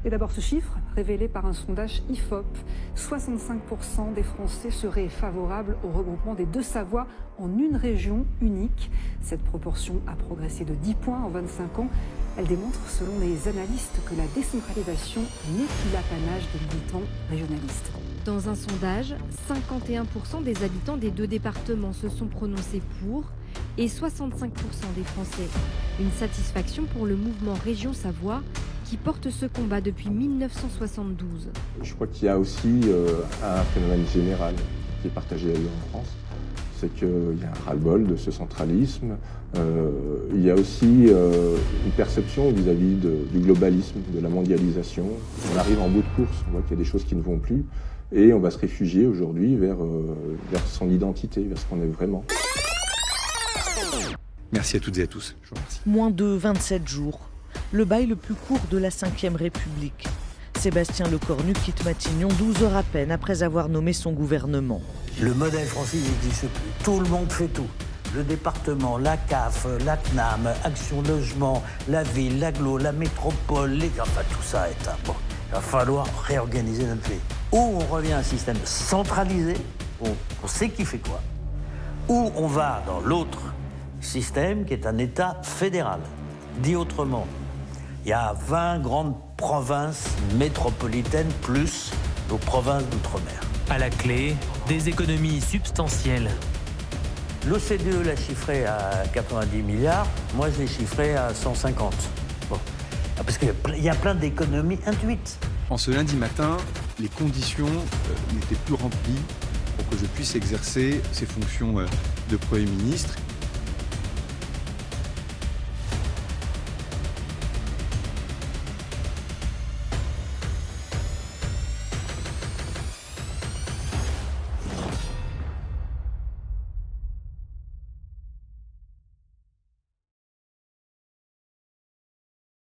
Et d'abord ce chiffre, révélé par un sondage IFOP, 65% des Français seraient favorables au regroupement des deux Savoies en une région unique. Cette proportion a progressé de 10 points en 25 ans. Elle démontre, selon les analystes, que la décentralisation n'est plus l'apanage des militants régionalistes. Dans un sondage, 51% des habitants des deux départements se sont prononcés pour et 65% des Français. Une satisfaction pour le mouvement Région Savoie qui porte ce combat depuis 1972. Je crois qu'il y a aussi un phénomène général qui est partagé ailleurs en France. C'est qu'il y a un ras-le-bol de ce centralisme. Il y a aussi une perception vis-à-vis du globalisme, de la mondialisation. On arrive en bout de course, on voit qu'il y a des choses qui ne vont plus. Et on va se réfugier aujourd'hui vers son identité, vers ce qu'on est vraiment. Merci à toutes et à tous. Je vous remercie. Moins de 27 jours. Le bail le plus court de la Ve République. Sébastien Lecornu quitte Matignon 12 heures à peine après avoir nommé son gouvernement. Le modèle français n'existe plus. Tout le monde fait tout. Le département, la CAF, la CNAM, Action Logement, la ville, l'agglo, la métropole, enfin tout ça est un... Bon, il va falloir réorganiser notre pays. Ou on revient à un système centralisé, où on sait qui fait quoi, ou on va dans l'autre système qui est un État fédéral. Dit autrement, il y a 20 grandes provinces métropolitaines plus nos provinces d'outre-mer. À la clé, des économies substantielles. L'OCDE l'a chiffré à 90 milliards, moi je l'ai chiffré à 150. Bon. Parce qu'il y a plein d'économies induites. En ce lundi matin, les conditions n'étaient plus remplies pour que je puisse exercer ces fonctions de Premier ministre.